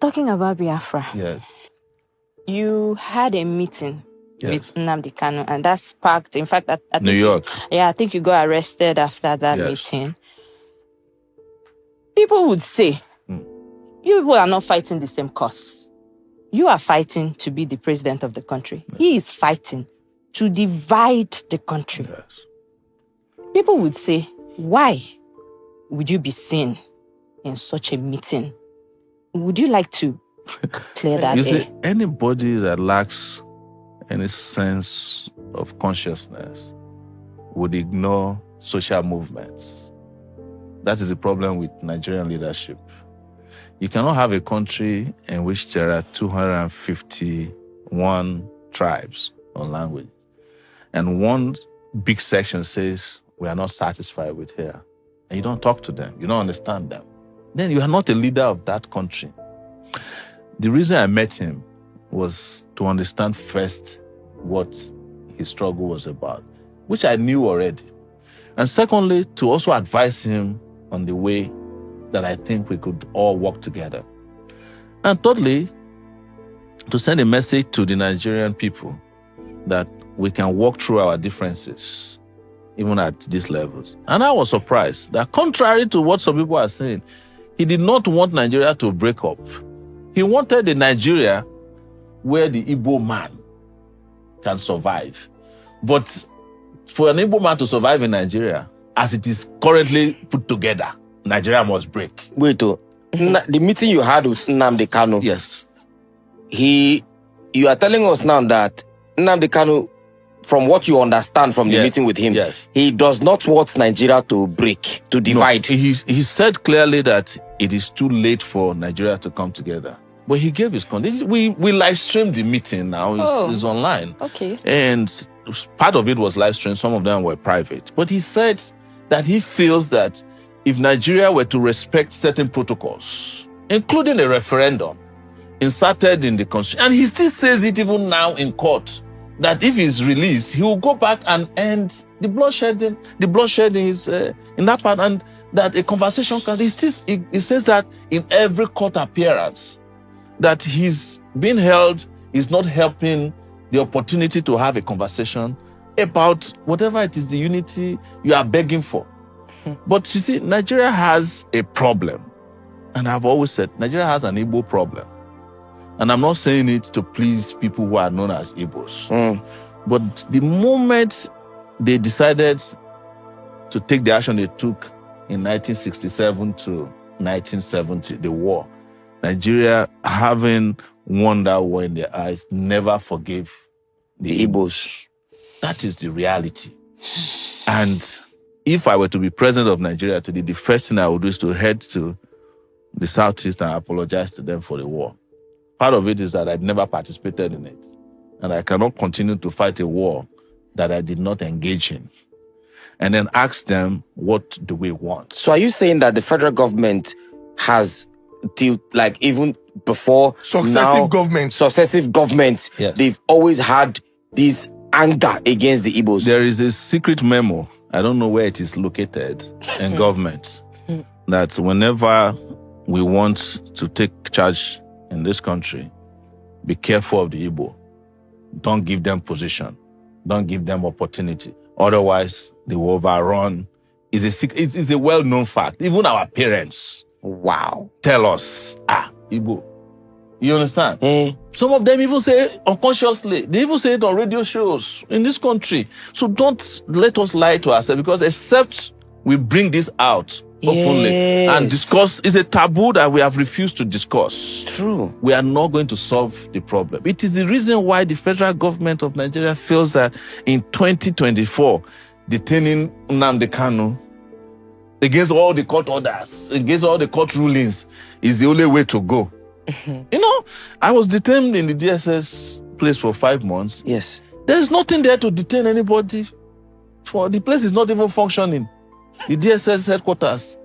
Talking about Biafra. Yes. You had a meeting Yes. with Nnamdi Kanu, and that sparked, in fact, I think New York. I think you got arrested after that meeting. People would say, you people are not fighting the same cause. You are fighting to be the president of the country. Yes. He is fighting to divide the country. Yes. People would say, why would you be seen in such a meeting? Would you like to clear that You air? see, anybody that lacks any sense of consciousness would ignore social movements. That is the problem with Nigerian leadership. You cannot have a country in which there are 251 tribes or languages, and one big section says, we are not satisfied with here. And you don't talk to them, you don't understand them. Then you are not a leader of that country. The reason I met him was to understand first what his struggle was about, which I knew already. And secondly, to also advise him on the way that I think we could all work together. And thirdly, to send a message to the Nigerian people that we can walk through our differences, even at these levels. And I was surprised that, contrary to what some people are saying, he did not want Nigeria to break up. He wanted a Nigeria where the Igbo man can survive. But for an Igbo man to survive in Nigeria, as it is currently put together, Nigeria must break. Wait, the meeting you had with Nnamdi Kanu. Yes. You are telling us now that Nnamdi Kanu, from what you understand from the meeting with him, he does not want Nigeria to break, to divide. No, he said clearly that it is too late for Nigeria to come together. But he gave his conditions. We live streamed the meeting now. It's online. Okay. And part of it was live streamed. Some of them were private. But he said that he feels that if Nigeria were to respect certain protocols, including a referendum inserted in the constitution, and he still says it even now in court, that if he's released, he will go back and end the bloodshedding. The bloodshedding is in that part, and that a conversation can. He says that in every court appearance, that he's being held is not helping the opportunity to have a conversation about whatever it is, the unity you are begging for. But you see, Nigeria has a problem. And I've always said, Nigeria has an Igbo problem. And I'm not saying it to please people who are known as Igbos. But the moment they decided to take the action they took in 1967 to 1970, the war, Nigeria, having won that war in their eyes, never forgave the Igbos. That is the reality. And if I were to be president of Nigeria today, the first thing I would do is to head to the Southeast and apologize to them for the war. Part of it is that I've never participated in it. And I cannot continue to fight a war that I did not engage in. And then ask them, what do we want? So are you saying that the federal government has, even before successive governments, they've always had this anger against the Igbos? There is a secret memo, I don't know where it is located, in government, that whenever we want to take charge in this country, be careful of the Igbo. Don't give them position. Don't give them opportunity. Otherwise, they will overrun. It's a well-known fact. Even our parents tell us, Igbo. You understand? Some of them even say unconsciously. They even say it on radio shows in this country. So don't let us lie to ourselves, because except we bring this out openly and discuss, it's a taboo that we have refused to discuss. True. We are not going to solve the problem. It is the reason why the federal government of Nigeria feels that in 2024, detaining Nnamdi Kanu against all the court orders, against all the court rulings, is the only way to go. You know, I was detained in the DSS place for 5 months. Yes. There's nothing there to detain anybody. The place is not even functioning. The DSS headquarters.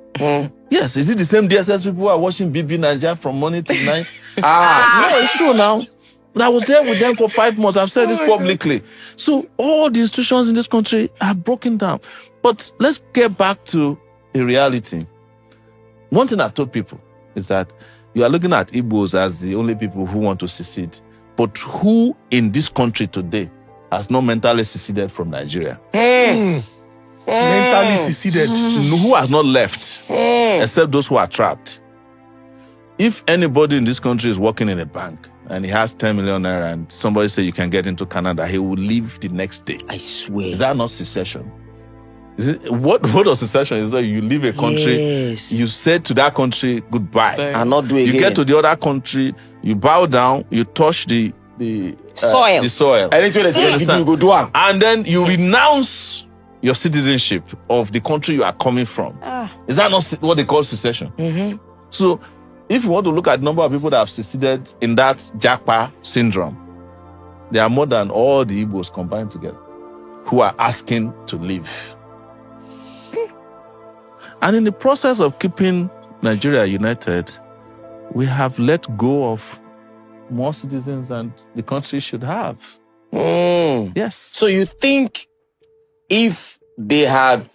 Yes, is it the same DSS people who are watching BB Nigeria from morning to night? No, it's true now. I was there with them for 5 months. I've said this publicly. So all the institutions in this country are broken down. But let's get back to the reality. One thing I've told people is that you are looking at Igbos as the only people who want to secede. But who in this country today has not mentally seceded from Nigeria? Mentally seceded. Who has not left? Except those who are trapped. If anybody in this country is working in a bank and he has 10 million naira and somebody say you can get into Canada, he will leave the next day. I swear. Is that not secession? Is it, what of secession is that you leave a country, yes, you say to that country goodbye, and not do it you again. get to the other country, you bow down, you touch the soil. Anything they say, you go do it. And then you renounce your citizenship of the country you are coming from. Is that not what they call secession? So if you want to look at the number of people that have seceded in that Japa syndrome, there are more than all the Igbos combined together who are asking to leave. And in the process of keeping Nigeria united, we have let go of more citizens than the country should have. Yes. So you think if they had,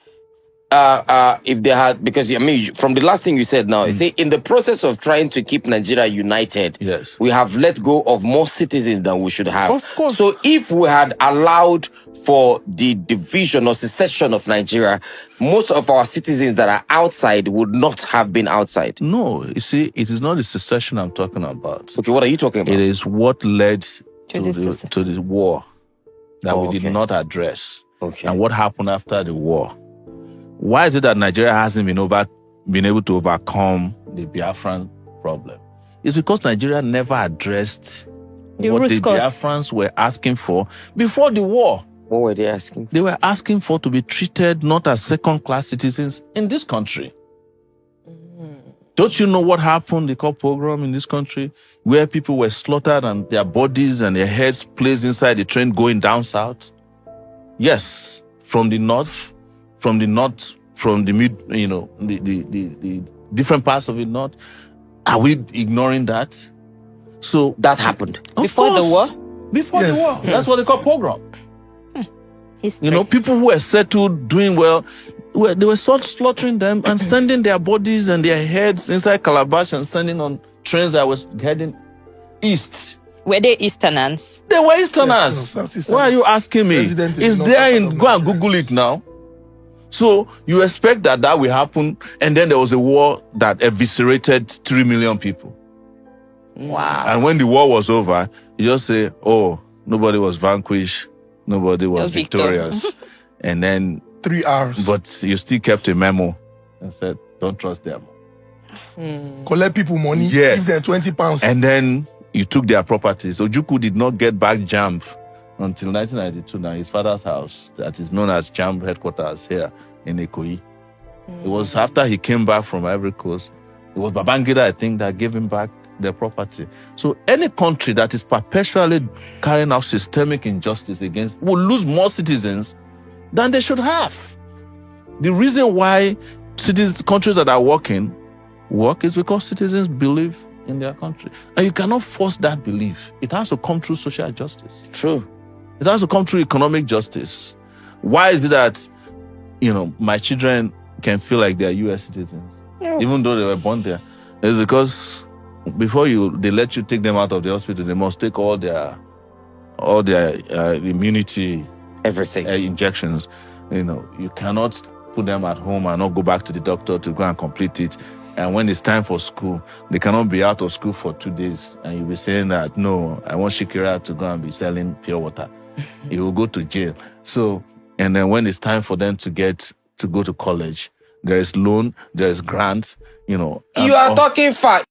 because I mean, from the last thing you said now, you say in the process of trying to keep Nigeria united, yes, we have let go of more citizens than we should have. Of course. So if we had allowed for the division or secession of Nigeria, most of our citizens that are outside would not have been outside. No, you see, it is not the secession I'm talking about. Okay, what are you talking about? It is what led to the war that we did not address. Okay. And what happened after the war. Why is it that Nigeria hasn't been able to overcome the Biafran problem? It's because Nigeria never addressed what the Biafrans were asking for before the war. What were they asking? They were asking for to be treated not as second-class citizens in this country. Don't you know what happened, the called pogrom in this country, where people were slaughtered and their bodies and their heads placed inside the train going down south? Yes, from the north, from the mid, the different parts of the north. Are we ignoring that? So that happened before the war. Before the war, that's what they call pogrom. History. People who were settled, doing well, they were slaughtering them and sending their bodies and their heads inside calabash and sending on trains that was heading east. Were they Easterners? They were Easterners. Yes, Why are you asking me? It's there go and Google it now. So you expect that will happen, and then there was a war that eviscerated 3 million people. Wow. And when the war was over, you just say, oh, nobody was vanquished, nobody was victorious. And then 3 hours. But you still kept a memo and said, don't trust them. Collect people money, yes, give them 20 pounds. And then you took their properties. Ojukwu did not get back JAMB until 1992. Now his father's house, that is known as JAMB headquarters here in Ikoyi. It was after he came back from Ivory Coast. It was Babangida, I think, that gave him back their property. So any country that is perpetually carrying out systemic injustice against will lose more citizens than they should have. The reason why countries that are work is because citizens believe in their country. And you cannot force that belief. It has to come through social justice. True. It has to come through economic justice. Why is it that, my children can feel like they are U.S. citizens, even though they were born there? It's because before they let you take them out of the hospital, they must take all their immunity, everything, injections. You cannot put them at home and not go back to the doctor to go and complete it. And when it's time for school, they cannot be out of school for 2 days. And you'll be saying that, no, I want Shikira to go and be selling pure water. You will go to jail. So, and then when it's time for them to go to college, there is loan, there is grant, You are talking fast.